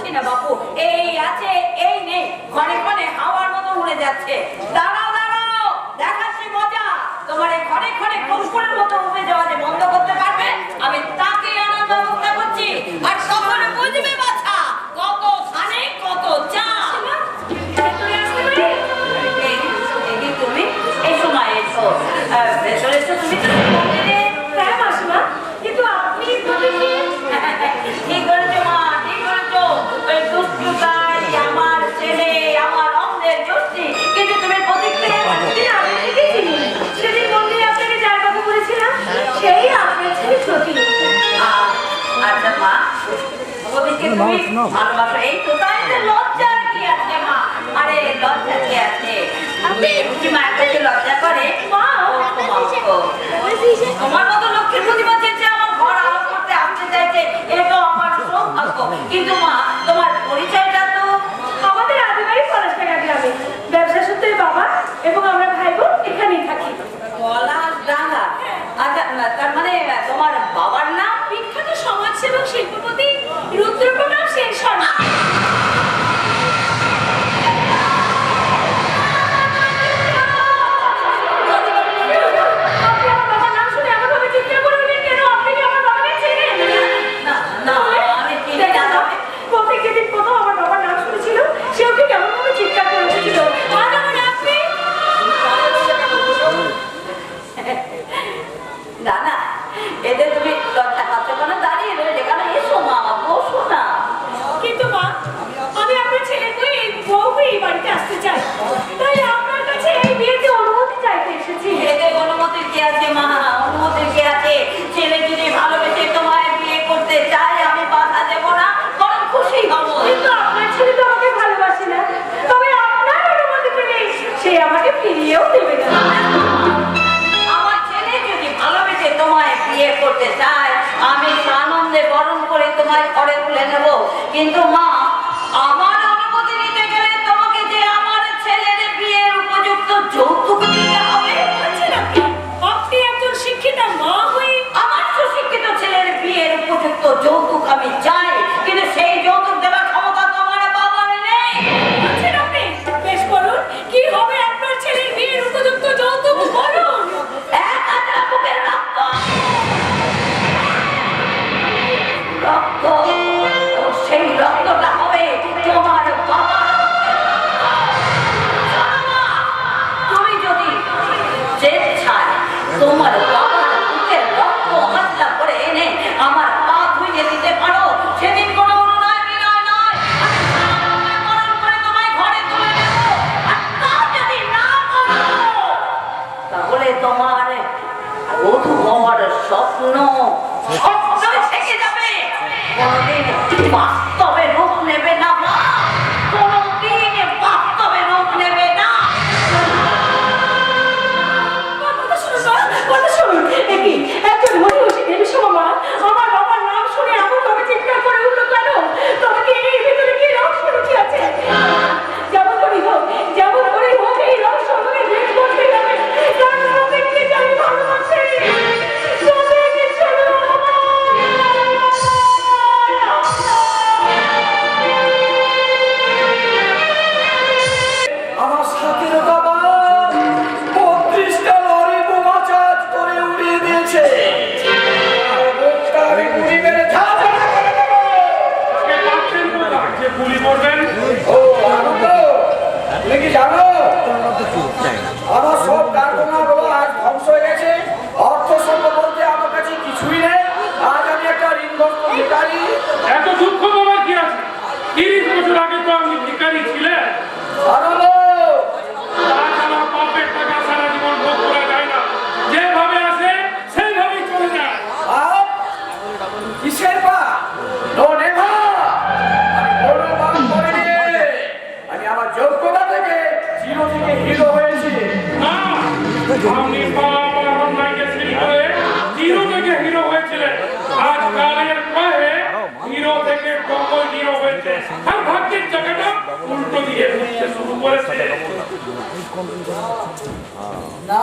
বুঝি না বাপু, এই আছে এই নেই, ঘরে ঘরে হাওয়ার মতো উড়ে যাচ্ছে। দাঁড়াও দাঁড়াও, দেখাচ্ছি মজা। তোমার এই ঘরে ঘরে কুকুরের মতো উড়ে যাওয়া যে বন্ধ করতে পারবে, আমি তাকে আনার ব্যবস্থা করছি। আর তখন বুঝবে বাছা কত খানে কত চা। তুমি এই সময় এসো, ভেতরে এসো তুমি। হ্যাঁ মাসিমা, কিন্তু আপনি ঠিক করেছো মা, ঠিক করেছো। ওই দুষ্টুটাই আমার ছেলে, আমার অন্ধের জোষ্ঠী, কিন্তু তুমি প্রতিক্রিয়া আমি ঠিকই চিনি। সেদিন মন্দিরে আপনাকে যার কথা বলেছিলাম সেই আপনার ছেলে সতীন। আচ্ছা মা, ওদিকে তুমি ভালোবাসো, এই তো তাই তো। লজ্জা কি আছে মা? আরে লজ্জা কি আছে? তুমি মায়ের কাছে লজ্জা করে? মা, তোমার মতো লক্ষ্মীর প্রতিমা চেয়েছে আমার ঘর আলো করতে আসতে চাইছে, এটা আমার সৌভাগ্য। কিন্তু মা, তোমার পরিচয়টা তো আমাদের আদিবাড়ি পলাশডাঙ্গা গ্রামে। ব্যবসা সূত্রে বাবা এবং আমরা ভাই বোন এখানেই থাকি। পলাশডাঙ্গা? আচ্ছা, তার মানে তোমার বাবার নাম? বিখ্যাত সমাজসেবক শিল্পপতি রুদ্রপ্রতাপ সেন শর্মা। না না, এতে তুমি লজ্জা পাচ্ছ কেন? দাঁড়িয়ে রয়েছে কেন? এসো মা, বসো না। কিন্তু মা, আমি আপনার ছেলে হয়ে বউ হয়ে এই বাড়িতে আসতে চাই, তাই আপনার কাছে এই বিয়েতে অনুমতি চাইতে এসেছি। এতে অনুমতির কি আছে মা? অনুমতির কি আছে? ছেলে যদি ভালোবেসে তোমায় বিয়ে করতে চায়, আমি বাধা দেবো না, বরং খুশি হব। কিন্তু আপনার ছেলে তো আমাকে ভালোবাসে না, তবে আপনার অনুমতি পেলে সে আমাকে ফিরিয়েও দেবে না। আমার ছেলে যদি ভালোবেসে তোমায় বিয়ে করতে চায়, আমি আনন্দে বরণ করে তোমায় ঘরে তুলে নেব। কিন্তু মা, আমার অনুমতি নিতে গেলে তোমাকে যে আমার ছেলের বিয়ের উপযুক্ত যৌতুক দিতে হবে। আপনি একজন শিক্ষিতা মা হয়ে আমার সুশিক্ষিত ছেলের বিয়ের উপযুক্ত যৌতুক আমি চাই, কিন্তু সেই যৌতুক দেওয়ার ক্ষমতা তোমার বাবার নেই। আপনি বেশ বলুন, কি হবে আপনার ছেলের বিয়ের উপযুক্ত যৌতুক বলুন। এক হাজার বুকের রক্ত, রক্ত, সেই রক্তটা হবে তোমার বাবার। তুমি যদি স্বেচ্ছায় তোমার বাবার বুকের রক্ত হাতটা করে এনে আমার পা ধুইয়ে দিতে পারো, সেদিন কোনো অনুনয় বিনয় নয়, আমি বরণ করে তোমায় ঘরে তুলে নেব। আর তা যদি না করো, তাহলে তোমার বধূ হওয়ার স্বপ্ন স্বপ্নই থেকে যাবে, কোনোদিন বাস্তবে রূপ নেবে না মা, কোনোদিন বাস্তবে রূপ নেবে না। কথা শুনুন, দেখি একজন মহিষী দেবী সভা আমার বাবার নাম শুনে এমন ভাবে চিৎকার করে উঠলো কেন? তোমাকে এর ভিতরে কি রহস্য লুকিয়ে আছে? যেমন করেই হোক এই রহস্য আমাকে ভেদ করতে হবে, কারণ আমাদেরকে যে আমি ভালোবাসি। আমার সাথীর বাবা 32টা লরি বোমা চার্জ করে উড়িয়ে দিয়েছে। আমি গুলি মেরে ঝাঁঝরা করে দেব। যে গুলি করবেন। ও আনন্দ, তুমি কি জানো আমার সব কারখানাগুলো আজ ধ্বংস হয়ে গেছে। অর্থ সম্পদ বলতে আমার কাছে কিছুই নেই। আজ আমি একটা ঋণগ্রস্ত ভিখারি। এত দুঃখ পাওয়ার কি আছে? 30 বছর আগে তো আপনি ভিখারি ছিলেন। আনন্দ, তাছাড়া পাপের টাকা সারা জীবন ভোগ করা যায় না, যেভাবে আসে সেইভাবেই চলে যায়। আর কিসের পা? No never. আমি বড় পাপ করিনি। আমি আমার যোগ্যতা থেকে জিরো থেকে হিরো হয়েছি। না, আপনি পাপ আর অন্যায়কে শ্রী করে জিরো থেকে হিরো হয়েছিলেন। আজ কালের পায়ে হিরো থেকে ডবল হিরো হয়েছে। আর ভাগ্যের জায়গাটা উল্টো দিয়ে ঘুরতে শুরু করেছে। না,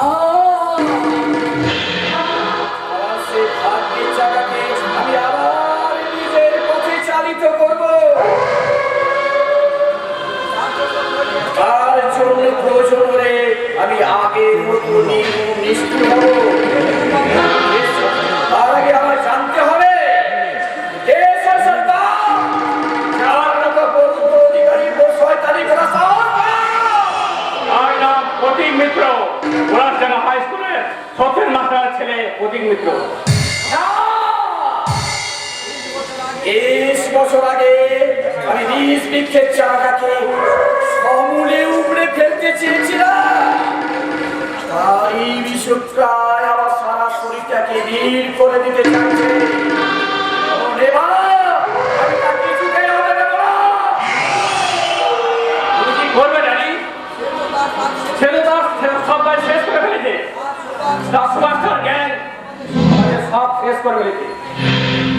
আমার সেই ভাগ্যের জায়গাকে আমি আবার নিজের পথে চালিত করব। প্রয়োজন হলে আমি আগের মতো নিষ্ঠুর হব। তার আগে আমার জানতে হবে দেশ আর সরকার যার মতো বৌদ্ধ অধিকারী ও শয়তানি করা সাহস পায়। আমার নাম প্রতীক মিত্র, ওরারডাঙ্গা হাই স্কুলের সত্যেন মাস্টার ছেলে প্রতীক মিত্র। 20 বছর আগে আমি নিজ বৃক্ষের চাকাকে সমূলে উপড়ে ফেলতে চেয়েছিলাম। তাই বিষপ্রায় আমার সারা শরীরটাকে নীল করে দিতে চাইছে। আমি তা কিছুতেই হতে দেব না। তুমি কি করবে ড্যাডি? ছেলে তার সবাই শেষ করে ফেলেছে। মাস্টার গ্যাং সব শেষ করে ফেলেছে।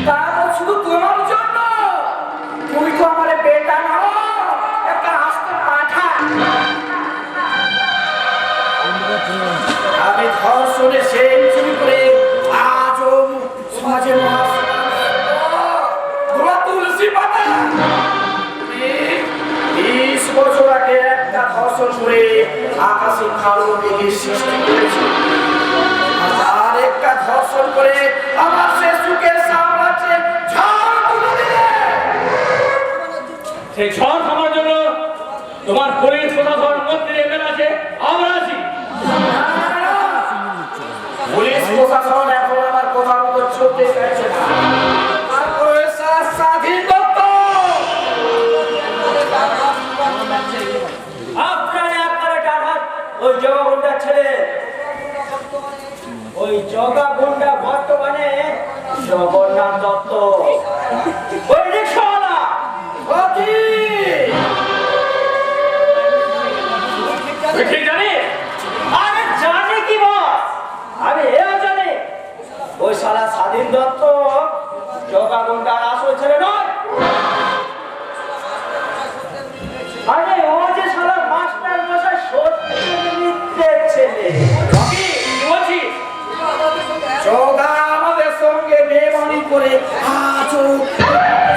তা তো শুধু তোমার জন্য। তুমি তো আমার বেটা না, একটা আস্ত পাঠা। আমি ধর্ষণে সেঞ্চুরি করে আজও সমাজের তুলসী পাতা। 20 বছর আগে একটা ধর্ষণ করে আকাশে কালো মেঘের সৃষ্টি করেছে। আর একটা ধর্ষণ করে আমার সে সুখের সাম্রাজ্যে ঝড় তুলে দিলে। সেই ঝড় থামার জন্য তোমার পুলিশ প্রশাসন মন্ত্রী এমএলএ আছে, আমরা আছি। পুলিশ প্রশাসন এখন আমার কথা মতো চলতে চাইছে না। তারপরে স্বাধীন দত্ত আপনারা ডানহাত ওই জগা গুন্ডার ছেলে। ওই জগা গুন্ডা বর্তমানে জগন্নাথ দত্ত, ওই রিক্সাওয়ালা। তুই ঠিক জানিস? আরে জানে কি বস, আমি এও জানি ওই শালা স্বাধীন দত্ত জগা গুন্ডার আসল ছেলে নয়। আরে ও যে শালা মাস্টার মশাই সত্যজিতের ছেলে। কি বলছিস? জগা আমাদের সঙ্গে বেমানি করে আজও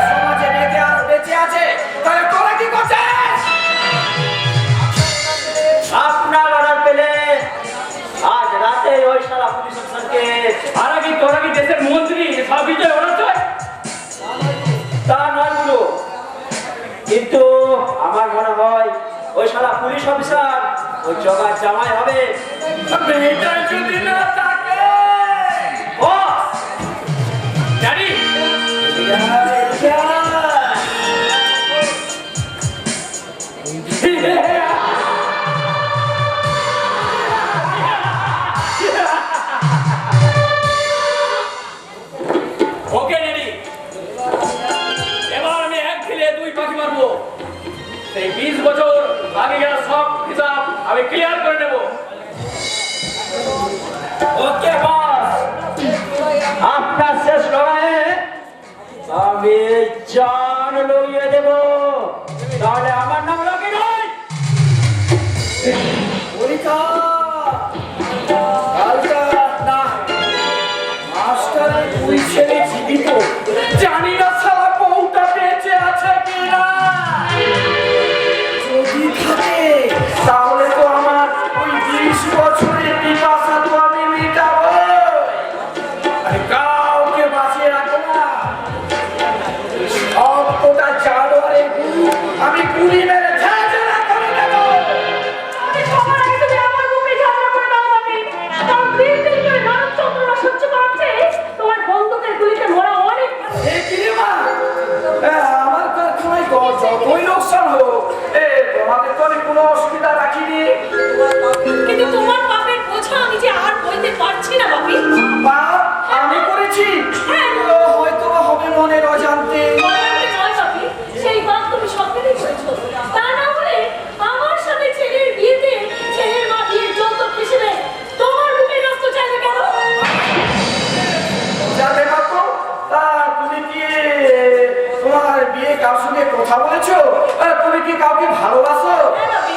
সমাজে বেঁচে আছে। তাহলে তোরা কি করছিস? আপনার অর্ডার পেলে আজ রাতে ওই শালা পুলিশ অফিসারকে। আর কি তোরা কি দেশের মন্ত্রী সব বিজয় ওরা চায়? তা নয় গুলো, কিন্তু আমার মনে হয় ওই শালা পুলিশ অফিসার ওই জগার জামাই হবে। মেয়েটা যদি না থাকে বস, ড্যাডি ওকে ড্যাডি, এবার আমি এক ঢিলে দুই পাখি মারবো। সেই 20 বছর আগে গেলে সব হিসাব আমি ক্লিয়ার করে নেব। ওকে বস, আপনার শেষ লড়াইয়ে আমি জান লইয়ে দেব, তাহলে আমার নাম লোকে নয়। পরীক্ষা কালকা না মাস্টারের দুই ছেলে জীবিত। জানি না শালা বউটা বেঁচে আছে কিনা। যদি থাকে তাহলে তো আমার ওই 20 বছরের পিপাসা তো আমি মিটাবো। আমি কাউকে বাঁচিয়ে রাখবো না। সবকটা জানোয়ারের গুরু আমি গুলি মেরে ঝাঁঝরা করে দেবো। আমি সবার আগে তুমি আমার বুকে ঝাঁঝরা করে দাও বাপি। কারণ দিন দিন করে মানব যন্ত্রণা সহ্য করাচ্ছে তোমার বন্দুকের গুলিতে মরা অনেক ভালো। এ কি রে মা? আমার কারখানায় যতই লোকসান হোক, তোমাদের তো আমি কোনো অসুবিধা রাখিনি। কিন্তু তোমার পাপের বোঝা আমি যে আর বইতে পারছি না বাপি। পাপ আমি করেছি? হয়তো বা হবে মনের অজান্তে। বলতে নয় বাপি, সেই পাপ তুমি সবটাই করেছো। তা না হলে আমার সাথে ছেলের বিয়েতে ছেলের মা বিয়ের যৌতুক হিসেবে তোমার বুকে রক্ত চাইবে কেন? যাতে মাত্র তা তুমি কি তোমার বিয়ে কার সঙ্গে কথা বলেছো? তুমি কি কাউকে ভালোবাসো? হ্যাঁ বাপি,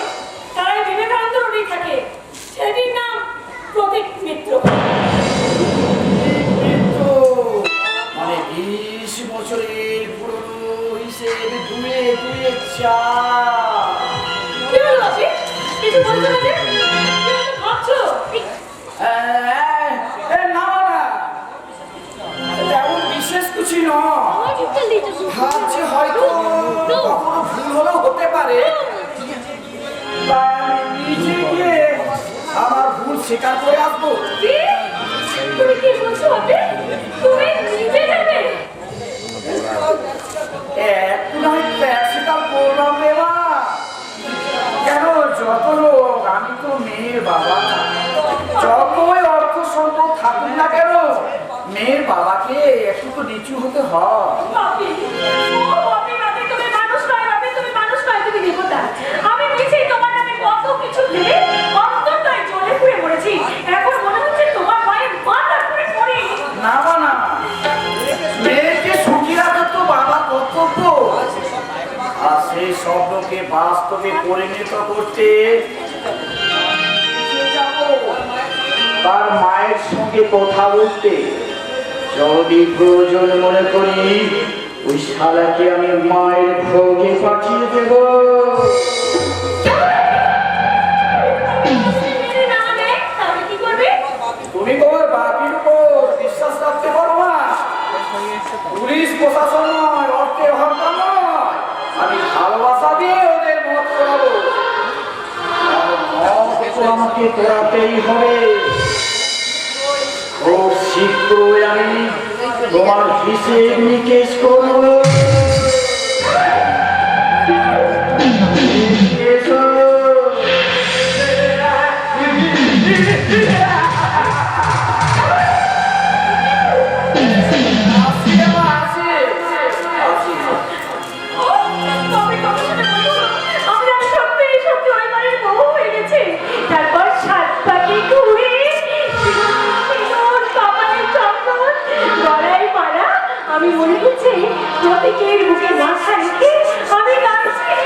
তারাই বিবেকানন্দ রোডেই থাকে। ছেলেটির নাম প্রতীক মিত্র। কিন্তু মানে 20 বছরের পুরনো হিসেবে ধুয়ে ধুয়ে চা। কি হলো বাপি? কিছু বলছো না যে? কি ভাবছো? না না তেমন বিশেষ কিছু নয়, ভাবছি হয়তো কখনো ভুল হলেও হতে পারে, তাই আমি নিজে গিয়ে আমার ভুল স্বীকার করে আসবো। কি? তুমি কি বলছো বাপি? তুমি নিজে যাবে? একটু নয় ত্যাগ স্বীকার করলাম রে মা। কেন যত লোক, আমি তো মেয়ের বাবা, যতই অর্থ সম্পদ থাকুক না কেন মেয়ের বাবাকে একটু তো নিচু হতে হয়। বাপি, ও বাপি, বাপি, তুমি মানুষ নয় বাপি, তুমি মানুষ নয়, তুমি দেবতা। আমি মিছেই তোমার নামে কত কিছু ভেবে অন্তরটায় জ্বলে পুড়ে মরেছি। এখন মনে হচ্ছে তোমার মায়ের মাথা ঘুরে পড়ে। না মা না, মেয়েকে সুখী রাখা তো বাবার কর্তব্য, আর সেই স্বপ্নকে বাস্তবে পরিণত করতে তার মায়ের সঙ্গে কথা বলতে যদি প্রয়োজন মনে করি ওই শালাকে আমি মায়ের ভোগে পাঠিয়ে দেব। মেরে না নেয়, তাহলে কি করবে? তুমি তোমার বাপির উপর বিশ্বাস রাখতে পারো না? পুলিশ প্রশাসন নয়, অর্থের হত্যা নয়, আমি ভালোবাসা দিয়ে ওদের মত করাবো। আমাকে করাতেই হবে। খুব শীঘ্রই আমি তোমার হিসেব নিকেশ করবো। ও, বাপি কথা শুনে বলছো, আমরা সত্যি সত্যি ওই বাড়ির বউ হয়ে গেছি। তারপর সাত পাখি ঘুরে সিঁদুর, কপালে চন্দন, গলায় মালা, আমি মনে হচ্ছে প্রতীকের বুকে মাথা রেখে আমি নাচছি।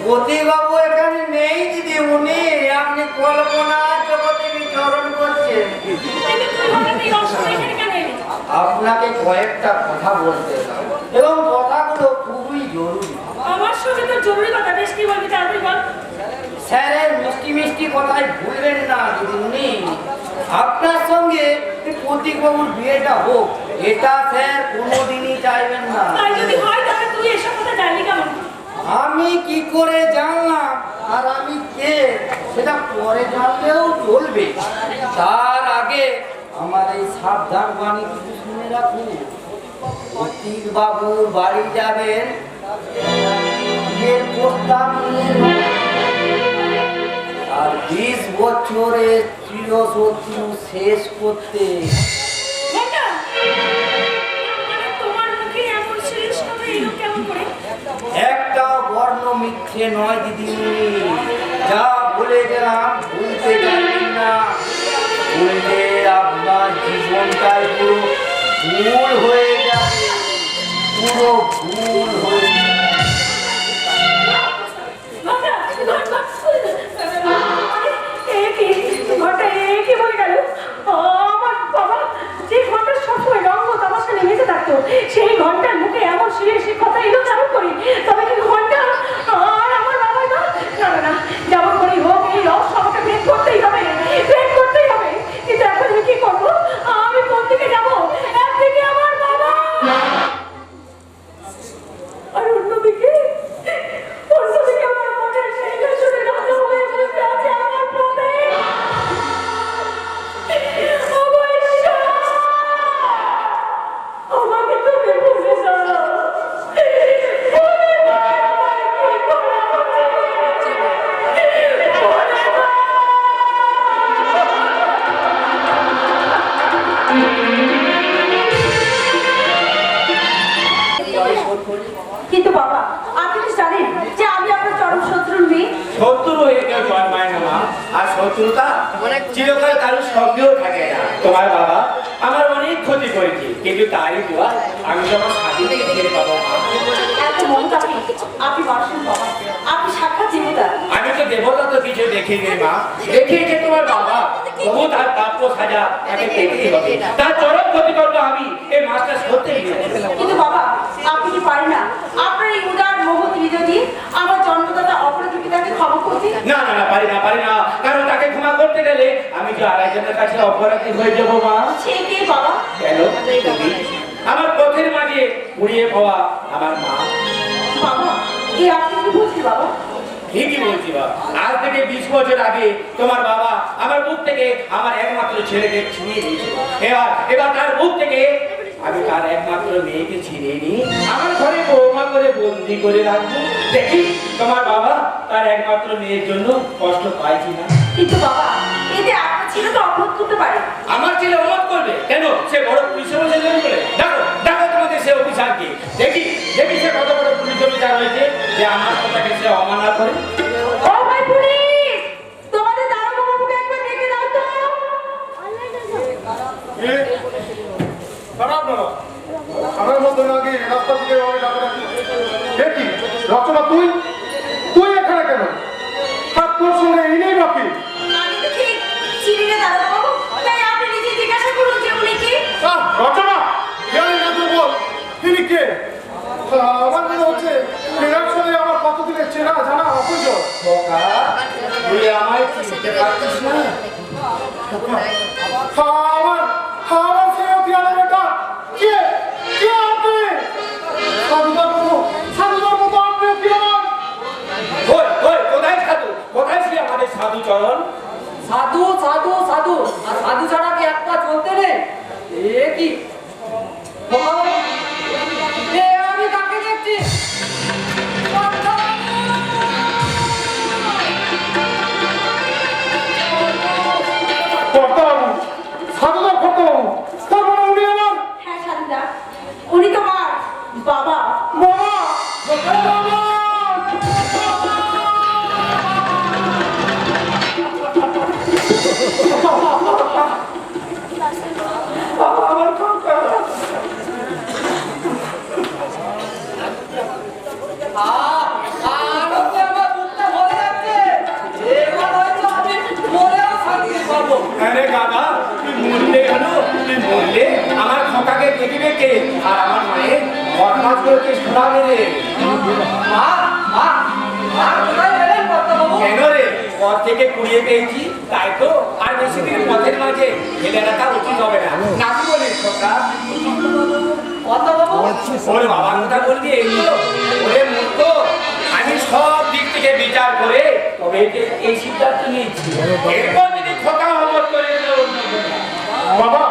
প্রতিবাবু এখানে নেই দিদি, উনি আপনি কল্পনা জগতে বিচরণ করছেন। কিন্তু তুই হঠাৎ এই অসময়ে এখানে কেন এলি? আপনাকে কয়েকটা কথা বলতে হবে এবং কথাগুলো খুবই জরুরি। আমার সঙ্গে তো জরুরি কথা, বেশ কি বলবি তাড়াতাড়ি বল। স্যারের মিষ্টি মিষ্টি কথাই ভুলবেন না দিদিমণি। আপনার সঙ্গে প্রতীকবাবুর বিয়েটা হোক, এটা স্যার কোনোদিনই চাইবেন না। তাই যদি হয় তাহলে তুই এসব কথা জানলি কেমন? আমি কি করে জানলাম আর আমি কে সেটা পরে জানলেও চলবে। তার আগে আমার এই সাবধান বাণী কিছু শুনে রাখুন। প্রতীকবাবুর বাড়ি যাবেন বিয়ের প্রস্তাব নিয়ে, আর 20 বছরের চিরশত্রু শেষ করতে। ঘন্টা, মানে তোমার মুখে এমন সিরিয়াস কথা এলো কেমন করে? একটা বর্ণ মিথ্যে নয় দিদিমণি, যা বলে গেলাম ভুলতে যাবেন না। বললে আপনার জীবনটাই পুরো ভুল হয়ে যাবে, পুরো ভুল হয়ে যাবে। ঘন্টা এ কি বলে গেল? আমার বাবা যে ঘন্টার সবসময় রঙ্গ তামাশা নেমেতে থাকতো, সেই ঘন্টার মুখে এমন সিরিয়াস কথা এলো কেমন করে? তবে কি ঘন্টা আর আমার বাবা না? না না না, যেমন করেই হোক এই রহস্য আমাকে ভেদ করতেই হবে, ভেদ করতেই হবে। কিন্তু এখন আমি কি করবো? আমি কোন দিকে যাবো? একদিকে আমার বাবা আর অন্যদিকে আমার মনের সেই পেছনে রাজা হয়ে বসে আছে আমার প্রতীক। আমার ঈশ্বর, আমাকে তুমি ভুলে যাও। ভুলে যাও, আমায় কি করা উচিত? ভুলে যাও। কিন্তু বাবা, আপনি কি জানেন যে আমি আপনার চরম শত্রুর মেয়ে? শত্রু হয়ে কেউ জন্মায় না মা, আর শত্রুতা চিরকাল কারোর সঙ্গেও থাকে না। তোমার বাবা আমার অনেক ক্ষতি করেছে, কিন্তু তারই দোয়া আমি যখন স্বাধীন থেকে ফিরে পাবো মা। এত মমতা আপনি বাসেন বাবা, আপনি সাক্ষাৎ দেবতা। আমি তো দেবতা তো কিছু দেখিনি মা, দেখিয়েছে তোমার বাবা, তবু তার প্রাপ্য সাজা তাকে পেতেই হবে। তার চরম ক্ষতি করবো আমি, এই মাছটা সত্যি। কিন্তু বাবা, আপনি কি পারেন না আপনার এই উদার মহৎ হৃদয় দিয়ে আমার জন্মদাতা অপরাধী পিতাকে ক্ষমা করতে? না না না, পারি না, পারি না, কারণ তাকে ক্ষমা করতে গেলে আমি যে আরেকজনের কাছে অপরাধী হয়ে যাবো মা। সে কে বাবা? কেন? তুমি আমার পথের মাঝে উড়িয়ে পাওয়া আমার মা। বাবা, এ আপনি কি বলছেন বাবা? ঠিকই বলছি বাবা, আজ থেকে 20 বছর আগে তোমার বাবা আমার বুক থেকে আমার একমাত্র ছেলেকে ছিনিয়ে নিয়েছিল। এবার তার বুক থেকে আমি তার একমাত্র মেয়েকে ছিনিয়ে নিয়ে আমার ঘরে বৌমা করে বন্দি করে রাখবো। দেখি তোমার বাবা তার একমাত্র মেয়ের জন্য কষ্ট পাইছি না। কিন্তু বাবা, এতে আপনার ছেলে তো অপরাধ করতে পারে। আমার ছেলে অমত করবে কেন? সে বড় পুলিশ অফিসার বলে ডাকো, ডাকো তোমাদের সে অফিসারকে। দেখি দেখি সে কত বড় পুলিশ অফিসার হয়েছে যে আমার কথাকে সে অমান্য করে। ও ভাই পুলিশ, তোমাদের দারোগা বাবুকে একবার ডেকে দাও তো। খারাপ না, আমার মতো নাকি রাস্তা থেকে এভাবে ডাকাডাকি। দেখি রচনা, তুই তুই এখানে কেন? আর তোর সঙ্গে এই নেই বাকি? আমি তো ঠিক চিনি না দারোগা বাবু, তাই আপনি নিজে জিজ্ঞাসা করুন যে উনি কি। রচনা, জানি না তুই বল, তিনি কে? আমার মনে হচ্ছে এনার সঙ্গে আমার কতদিনের চেনা জানা অপরিচয়। খোকা, তুই আমায় চিনতে পারছিস না? আমার ছেলে পিয়ানো বেটা, কে কে আপনি? সাধুদার মতো আপনি পিয়ানো? ওই ওই কোথায় সাধু? কোথায় ছিল আমাদের সাধু চরণ? সাধু সাধু সাধু, আর সাধু ছাড়া কি একটা চলতে নেই? এ কি আমি কাকে দেখছি? কর্তাবাবু, সাধুদার কর্তাবাবু, তার মানে উনি আমার হ্যাঁ সাধুদা, উনি তোমার বাবা। বাবা। বাবা! আমার খোকা আরে দাদা তুই মরলে হলো, তুই মরলে আমার খোকাকে দেখবে কে আর আমার মায়ের বদমাশগুলোকে শোনাবে রে। মা মা মা কোথায় গেলেন কর্তাবাবু? কেন রে পথ থেকে কুড়িয়ে পেয়েছি তাই তো আর বেশি দিন পথের মাঝে ফেলে রাখা উচিত হবে না নাকি বলিস খোকা? কর্তাবাবু ওরে বাবার কথা বলবি এই তো ওরে মূর্খ, আমি সব দিক থেকে বিচার করে তবে এই সিদ্ধান্ত নিয়েছি। এরপর যদি খোকা হমত করে বাবা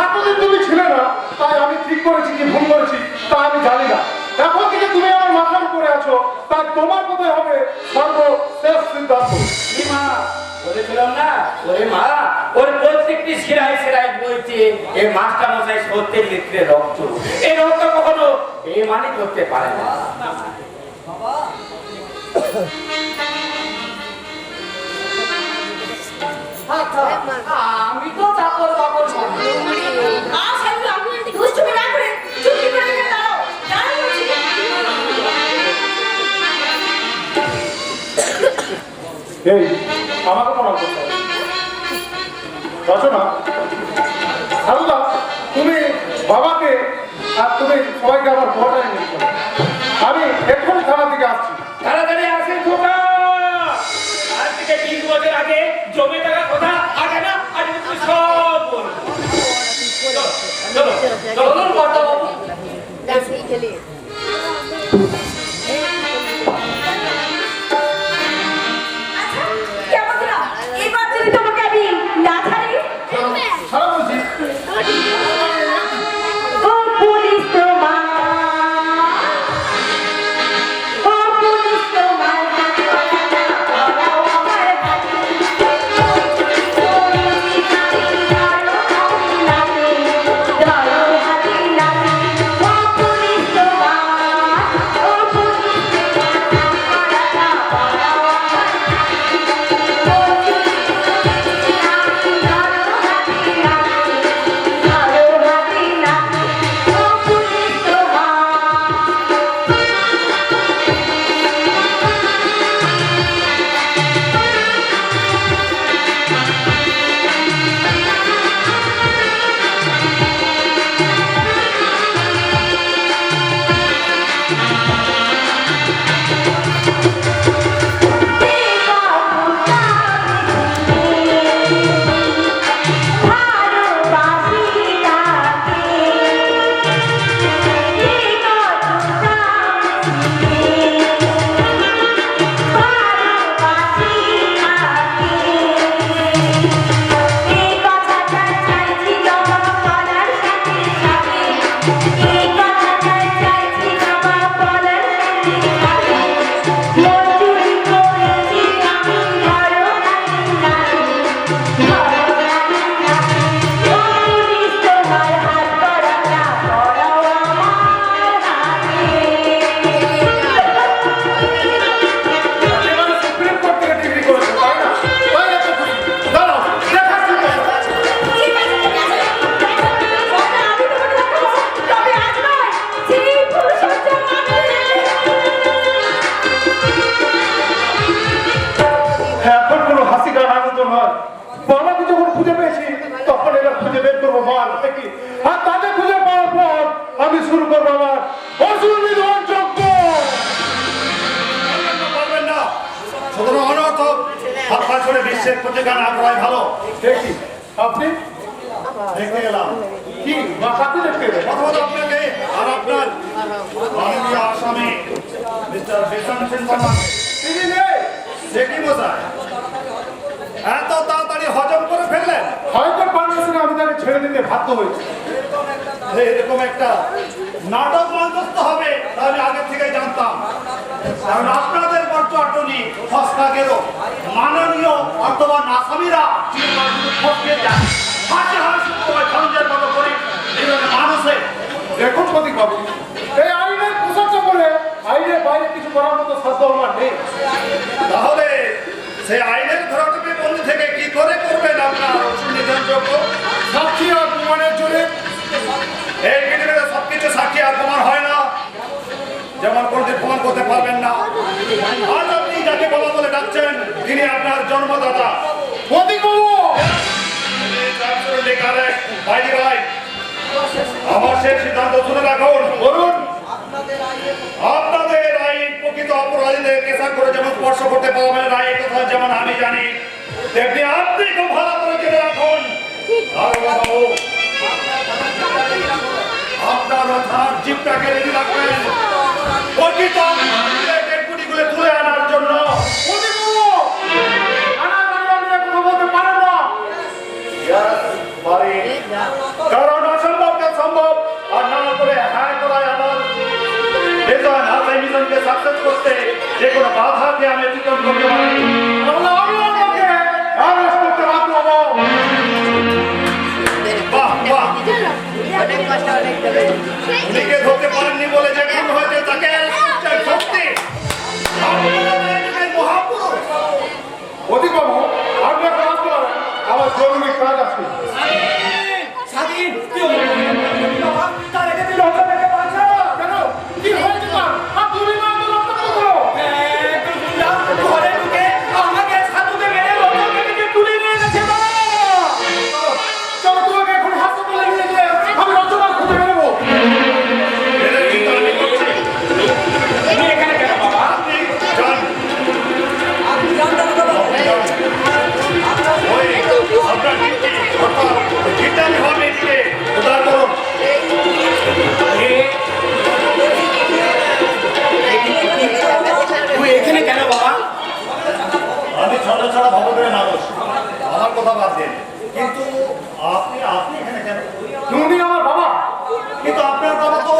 এতদিন তুমি ছিলে না, তাই আমি ঠিক করেছি কি ভুল করেছি তা আমি জানি না। এখন থেকে তুমি আমার মাথার উপরে আছো, তাই তোমার কোথায় হবে সর্বশেষ সিদ্ধান্ত। কি মা বলেছিলাম না ওরে মা, ওর প্রত্যেকটি শিরায় শিরায় বইছে এই মাস্টার মশাই সত্যের নেত্রে রক্ত, এই রক্ত কখনো বেমানি করতে পারে না। আমি তো চাকর বাকর আর সাহেব আপনি যদি দুষ্টুমি না করে চুপটি করে এখানে দাঁড়াও, দাঁড়াও বলছি। এই আমাকে প্রণাম করতে হবে। রচনা সারদা তুমি বাবাকে আর তুমি সবাইকে আমার কোয়ার্টারে নিয়ে চলো। আমি এক্ষুনি থানা থেকে আসছি। তাড়াতাড়ি আসেন খোকা, আজ থেকে 20 বছর আগে জমে থাকা কথা আগে না আজ তুমি সব বল। চলো চলো চলুন কর্তাবাবু। আচ্ছা, কেমন দিলাম? এবার যদি তোমাকে আমি না ছাড়ি, সারা বলছি ও পুলিশ তোমার বিশ্বের প্রতিজ্ঞা না করাই ভালো। দেখি আপনি দেখতে গেলাম কি বা কাকে দেখতে গেলেন? প্রথমত আপনাকে আর আপনার মাননীয় আসামি মিস্টার বিশন সিং বর্মন তিনি নেই দেখি মশাই এত তাড়াতাড়ি হজম করে ফেললেন। হয়তো পারমিশনে আমি তাকে ছেড়ে দিতে বাধ্য হয়েছি। এরকম একটা নাটক মঞ্চস্থ হবে তা আমি আগে থেকেই জানতাম, কারণ আপনাদের বর্তমানে ফসকা গেল মাননীয় বর্তমান আসামিরা ফসকে যায় হাসি হাসি খঞ্জের মতো করে মানুষের। দেখুন প্রতীক বাবু, এই আইনের প্রশংসা করে আইনের বাইরে কিছু করার মতো সাধ্য আমার নেই। তাহলে সেই আইনের ঘোরাটোপি বন্ধু থেকে কি করে করবেন আপনার নির্ধারণযোগ্য সাক্ষী আর প্রমাণের জন্য? এই পৃথিবীতে সবকিছু সাক্ষী আর প্রমাণ হয় না, যেমন কোনটি প্রমাণ করতে পারবেন না। আজ আপনি যাকে বাবা বলে ডাকছেন তিনি আপনার জন্মদাতা প্রতীক বাবু। শেষ সিদ্ধান্ত শুনে রাখুন। বলুন, আপনাদের আইন প্রকৃত অপরাধীদের কেসা করে যেমন স্পর্শ করতে পারবেন না, এই কথা যেমন আমি জানি, তেমনি আপনি খুব ভালো করে জেনে রাখুন। আর বাবু, আপনার থানার জিপটাকে রেডি রাখবেন প্রকৃত ডেপুটিগুলো তুলে আনার জন্য। কারণ অসম্ভবকে সম্ভব আর না করে হ্যাঁ করায় আমার মিশন আর এই মিশনকে সাকসেস করতে যে কোনো বাধাকে আমি অতিক্রম করতে পারি। বাহ বাহ, উনিকে ধরতে পারেননি বলে যে খুন হয়েছে তাকে সত্যি মহাপুরুষ। অধিকবাবু, আপনি এখন আসতে পারেন, আমার জরুরি কাজ আছে। স্বাধীন কি হলো? বাবা, তার আগে তুই রক্ষা পেতে পারছ না। কেন? কি হয়েছে তার? আর তুমি না তো রক্ষা করো। তুই গুন্ডা ঘরে ঢুকে আমাকে সাধুকে মেরে রক্ষা পেতে তুলে নিয়ে গেছে বাবা। চলো তোমাকে এখন হাসপাতালে নিয়ে গিয়ে আমি রচনা খুঁজে নেবো। এটা কিন্তু আমি করছি। তুমি এখানে কেন বাবা? আপনি যান। আপনি জানতেন তো বাবু ওই আপনার ডিউটি অর্থাৎ জিতানি হবে এদিকে উদ্ধার করুন। তুই এখানে কেন বাবা? আমি ছড়া ছড়া ভবনের মানুষ, আমার কথা বাদ দেন, কিন্তু আপনি আপনি এখানে কেন? তুমি আমার বাবা, কিন্তু আপনার বাবা তো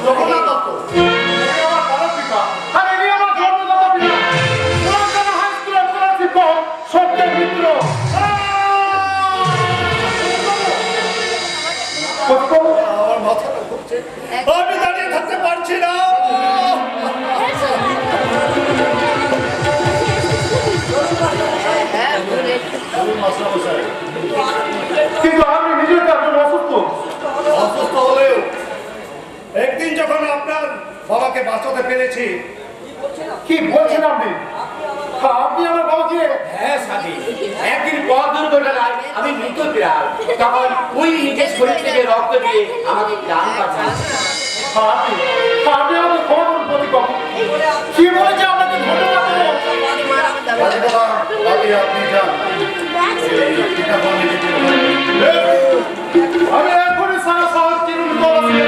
জগন্নাথ দত্ত। তুমি আমার বাবার পিতা, আর ইনি আমার জন্মদাতা পিতা। পুরাতন হাই স্কুলের প্রধান শিক্ষক সত্যের মিত্র। অধিকবাবু, আমার মাথাটা ঘুরছে, আমি দাঁড়িয়ে থাকতে পারছি না। মাস্টারমশাই, কিন্তু আপনি নিজের একজন অসুস্থ। অসুস্থ হলেও একদিন যখন আপনার বাবাকে বাঁচাতে পেরেছি, কি বলছেন আপনি? আপনি আমার বাবাকে হ্যাঁ স্বাধীন, একদিন পথ দুর্ঘটনায় আমি মৃত বিড়াল, তখন ওই নিজের শরীর থেকে রক্ত দিয়ে আমাকে প্রাণ বাঁচান। আপনি আপনি আমাকে ক্ষমা করুন প্রতিবাবু। কি বলেছে আপনাকে ধন্যবাদ দেবো। রাজবাবা, আপনি যান। এই কিতাব আমি দিতে পারি। আমি এখনই সারা শহর তৃণমূল দলকে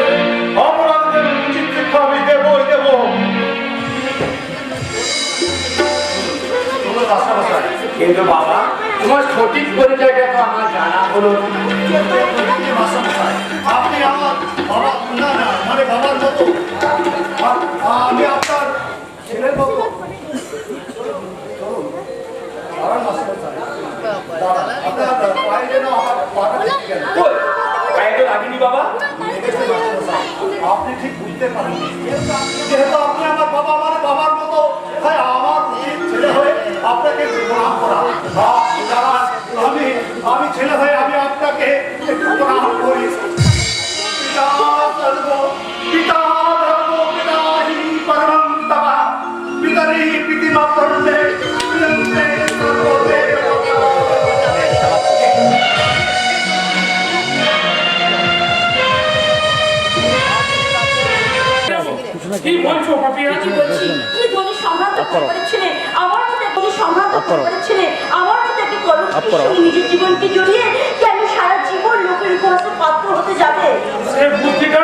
অপরাধীদের উচিত শিক্ষা আমি দেবই দেব। চলুন মাস্টারমশাই। কিন্তু বাবা, তোমার সঠিক পরিচয়টা তো আমার জানা হলো না। মাস্টারমশাই, আপনি আমার বাবা না না মানে বাবার মতো, আমি আপনার ছেলের মতো। দাঁড়ান মাস্টারমশাই, দাঁড়ান। আপনার পায়ে যেন আমার পাটা ঠিক গেল। কই, গায়ে তো লাগেনি বাবা। দেখেছেন মাস্টারমশাই, আপনি ঠিক বুঝতে পারেন যেহেতু আপনি আমার বাবা মানে বাবার মতো, তাই আমার উচিত ছেলে হয়ে আপনাকে প্রণাম করা। দাঁড়ান, আমি ছেলে হয়ে আমি আপনাকে একটু প্রণাম করি। পিতা ধর্ম, পিতা ধর্ম, পিতা হি পরমং তপ, পিতরি প্রীতিমাত্রন্তে প্রিয়ন্তে সর্বদেব। কি বলছো পাপিয়া? কি বলছি? তুমি ধনী সম্রাট পরিবারের ছেলে, আমার মতো ধনী সম্রাট পরিবারের ছেলে, আমার মতো একটি কলঙ্কিত সঙ্গে নিজের জীবনকে জড়িয়ে কেন সারা জীবন লোকের উপহাসের পাত্র হতে যাবে? সে বুদ্ধিটা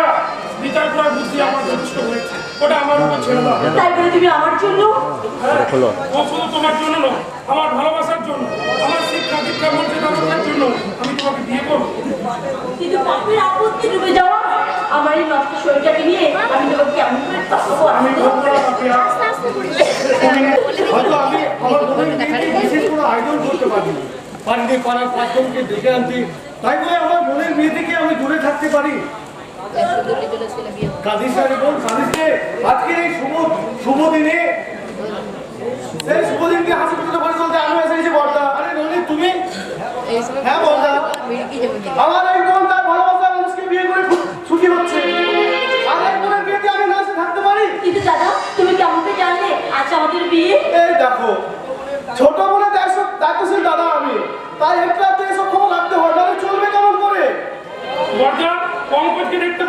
বিচার করার বুদ্ধি আমার যথেষ্ট হয়েছে, ওটা আমার উপর ছেড়ে দাও। তাই বলে তুমি আমার জন্য ও শুধু তোমার জন্য নয়, আমার ভালোবাসার জন্য, আমার শিক্ষা দীক্ষা মর্যাদা রক্ষার জন্য আমি তোমাকে বিয়ে করবো। কিন্তু পাপের আপত্তি ডুবে যাওয়া আমার এই নষ্ট শরীরটাকে নিয়ে আমি তোমাকে কেমন করে পাবো? আমি বলবো না পাপিয়া, হয়তো আমি আমার বোনের মেয়েকে বিশেষ কোনো আয়োজন করতে পারিনি, পাড়ার পাঁচজনকে ডেকে আনতে, তাই বলে আমার বোনের মেয়ে থেকে আমি দূরে থাকতে পারি? কাদিস রে বোন, কাদিস রে, আজকের এই শুভ দিনে সেই শুভ দিনকে হাসি খুশিতে পরিচালতে আমি এসে গেছি বর্দা। আরে ননি তুমি? হ্যাঁ বর্দা, আমার এই বোন তার ভালোবাসার মানুষকে বিয়ে করে খুব সুখী হচ্ছে, আর এক বোনের বিয়েতে আমি না এসে থাকতে পারি? কিন্তু দাদা, তুমি কেমন করে জানলে আজ আমাদের বিয়ে? এই দেখো, ছোট বলে দায়িত্বশীল দাদা আমি, তাই একটু এসব খবর রাখতে হয়, নাহলে চলবে কেমন করে? বর্দা পঙ্কজকে দেখতে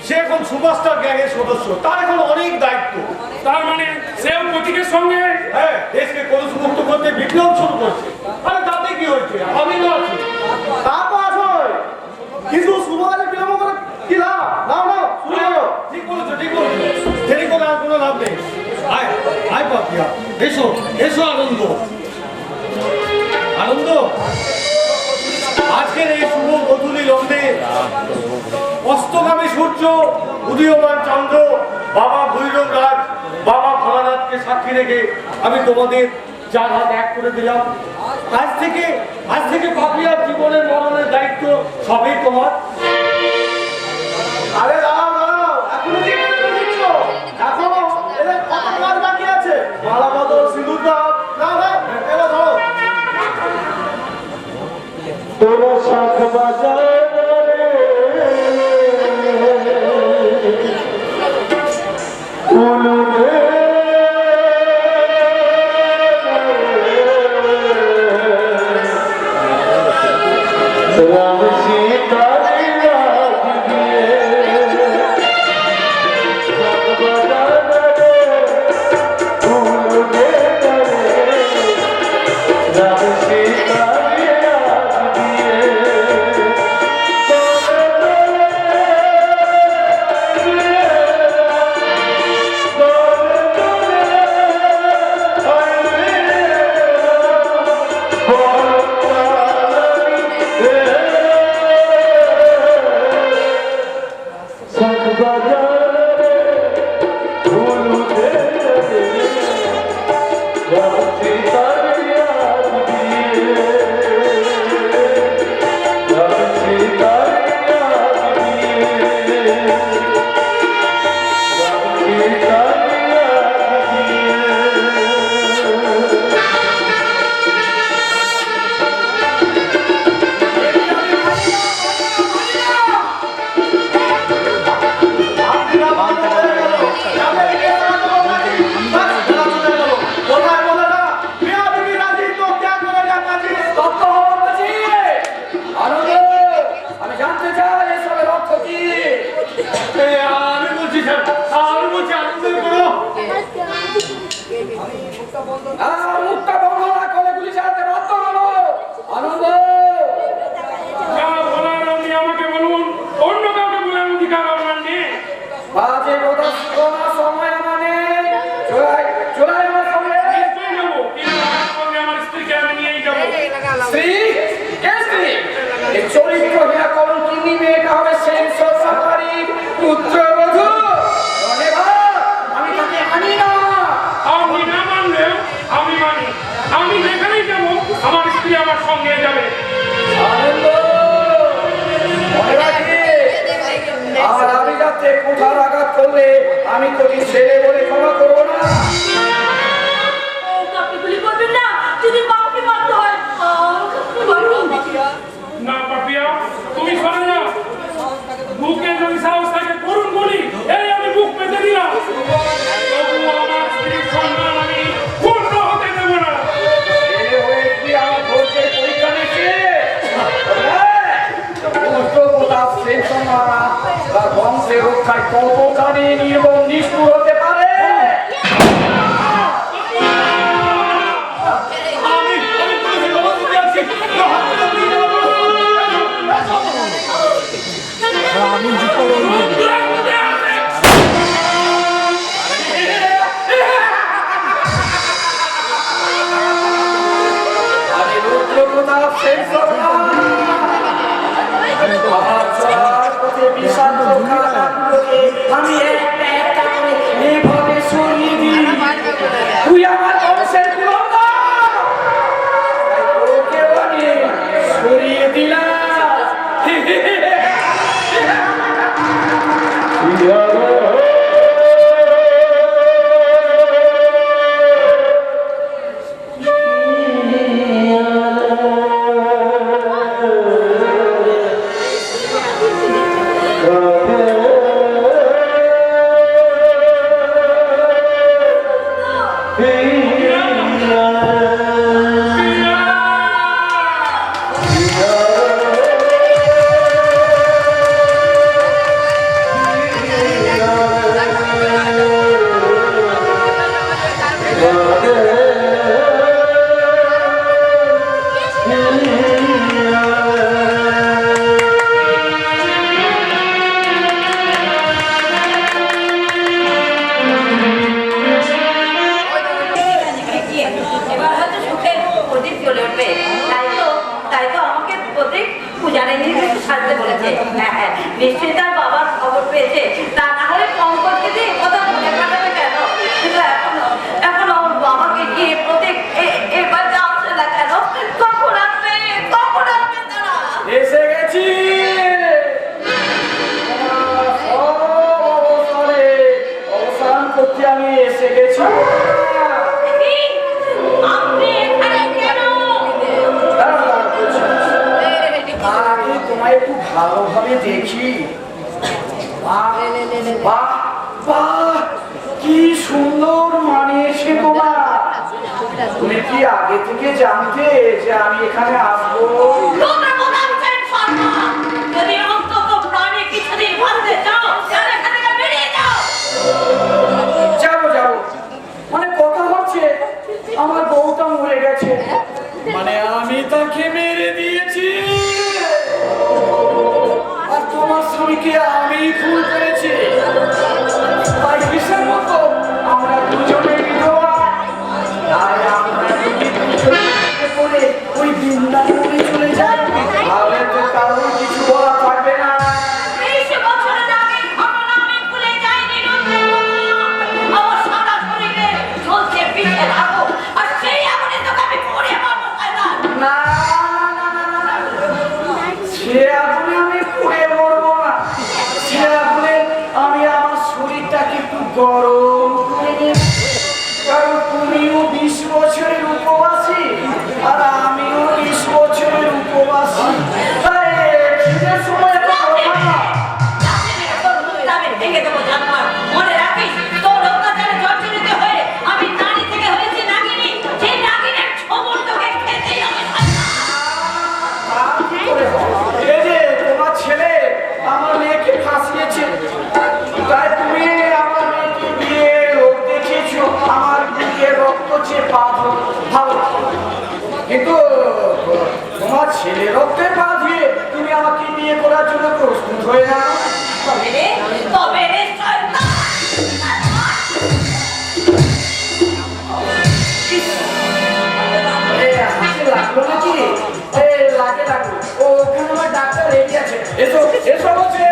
সে এখন সুপারস্টার গ্যাংয়ের সদস্য, তার এখন অনেক দায়িত্ব। তার মানে সেও প্রতীকের সঙ্গে হ্যাঁ, দেশকে কলুষ মুক্ত করতে বিপ্লব শুরু করছে। আরে তাতে কি হয়েছে, আমি তো আছি। তা তো আসলে কিন্তু সুবাদে বিলম্ব করে কি লাভ? নাও নাও শুরু করো। ঠিক বলেছো, ঠিক বলেছো, দেরি করে আর কোনো লাভ নেই। আয় আয় পাপিয়া, এসো এসো। আনন্দ আনন্দ আজকের এই শুভ গধূলি লগ্নে অস্তগামী সূর্য, উদীয়মান চন্দ্র, বাবা ভৈরব রাজ, বাবা ভোলানাথকে সাক্ষী রেখে আমি তোমাদের চার হাত এক করে দিলাম। আজ থেকে পাপিয়ার জীবনের মরণের দায়িত্ব সবই তোমার। আরে দাঁড়াও দাঁড়াও, এখনো কি করে দিচ্ছ? এখনো এদের কত কাজ বাকি আছে? মালা বদল, সিঁদুর দাও। নাও নাও, এলো ধরো। তোর শাখ বাজারে উলুদে রাম সীতা মুখটা বন্ধ না করে গুলি চালাতে বাধ্য হলো। আনন্দ যা বলার আপনি আমাকে বলুন, অন্য কাউকে বলার অধিকার আপনার নেই। বাজে কথা শোনা সময় আমার নেই। চলাই চলাই আমার সঙ্গে। নিশ্চয়ই যাবো, কিন্তু আমার সঙ্গে আমার স্ত্রীকে আমি নিয়েই যাবো। স্ত্রী কে স্ত্রী? এই চরিত্রহীনা কলঙ্কিনী মেয়েটা হবে সেন সরকারি পুত্রবধূ। মনে ভাব, আমি তাকে আনি না। আপনি না মানলেও আমি মানি। আমি যেখানেই যাবো আমার স্ত্রী আমার সঙ্গে যাবে। আনন্দ মনে রাখিস, আর আমি যাতে কোথার আঘাত করলে আমি তোকে ছেলে বলে ক্ষমা করবো না। ও কাকে গুলি করবেন না, যদি বাবাকে মারতে হয় কাকে মারবেন? না পাপিয়া, তুমি সরে যাও। বুকে যদি সাহস থাকে করুন বলি, এই আমি বুক পেতে দিলাম। তবুও আমার স্ত্রীর সম্মান আমি পূর্ণ হতে দেব না। ছেলে হয়ে তুই আমার ধৈর্যের পরীক্ষা নিচ্ছিস? তার বংশের রক্ষায় কতখানি নির্মম নিষ্ঠুর হতে পারে। আমি রুদ্রপ্রতাপ সেন সরকার। আমার চলার পথে বিষাদ কাটাগুলোকে আমি একটা একটা করে এভাবে সরিয়ে দিই। তুই আমার বংশের কুলঙ্গার। তাই তোকেও আমি সরিয়ে দিলাম। ছাড়তে বলেছে। হ্যাঁ, নিশ্চয়ই তার বাবার খবর পেয়েছে, তা না হলে পঙ্কজকে দিয়ে কথা মনে পাঠাবে কেন? কিন্তু এখনো ওর বাবাকে গিয়ে প্রত্যেক এবার আসছে না কেন? কখন আসবে তারা? এসে গেছি। অবসান করতে আমি এসে গেছি। আপনি এখানে কেন? আমি তোমায় একটু ভালোভাবে দেখি। বাহ, বাহ, বাহ, কি সুন্দর মানিয়েছে তোমার। তুমি কি আগে থেকে জানতে যে আমি এখানে আসবো? তোমরা বলাচ্ছেন সম্মান। যদি অন্তত প্রাণে কিছুদিন বাঁচতে চাও, তাহলে এখান থেকে বেরিয়ে যাও। যাবো যাবো, মানে কথা হচ্ছে আমার বউটা মরে গেছে, মানে আমি তাকে মেরে দিয়েছি, আর তোমার স্বামীকে আমি খুন করেছি। তাই কিসের মতো আমরা দুজনে বিধবা, তাই আমরা যদি দুজনে করে ওই বৃন্দাবনে চলে যাই, তাহলে তো কারোর কিছু বলা থাকবে না। 20 বছরের আগের ঘটনা আমি ভুলে যাইনি রঞ্জনবাবু। আমার সারা শরীরে জ্বলছে বিষের আগুন, আর সেই আগুনে তোকে আমি পুড়িয়ে মারবো শয়তান। না, না, না, না, না, না। সে আগুনে আমি পুড়ে মরবো না। সে আগুনে আমি আমার শরীরটাকে একটু গরম করে নেব। কারণ তুমিও 20 বছরের উপবাসী, আর আমিও 20 বছরের উপবাসী। তাই খিদের সময় এত কথা না। লাথি মেরে তোর মুখটা আমি ভেঙে দেবো জানোয়ার। মনে রাখিস, তোর অত্যাচারে জর্জরিত হয়ে আমি নারী থেকে হয়েছি নাগিনী। সেই নাগিনের ছোবল তোকে খেতেই হবে শয়তান। আর কি করে হয়? এই যে তোমার ছেলে আমার মেয়েকে ফাঁসিয়েছে, তাই তুমি আমার মেয়েকে দিয়ে লোক দেখিয়েছো আমার বুকে রক্ত চেয়ে বাঁধো, ভালো। কিন্তু তোমার ছেলে রক্তে পা দিয়ে তুমি আমাকে বিয়ে করার জন্য প্রস্তুত হয়ে না। তবে রে শয়তান। হাতে লাগলো নাকি? লাগে লাগলো। ওখানে আমার ডাক্তার রেডি আছে। এসো এসো বলছে।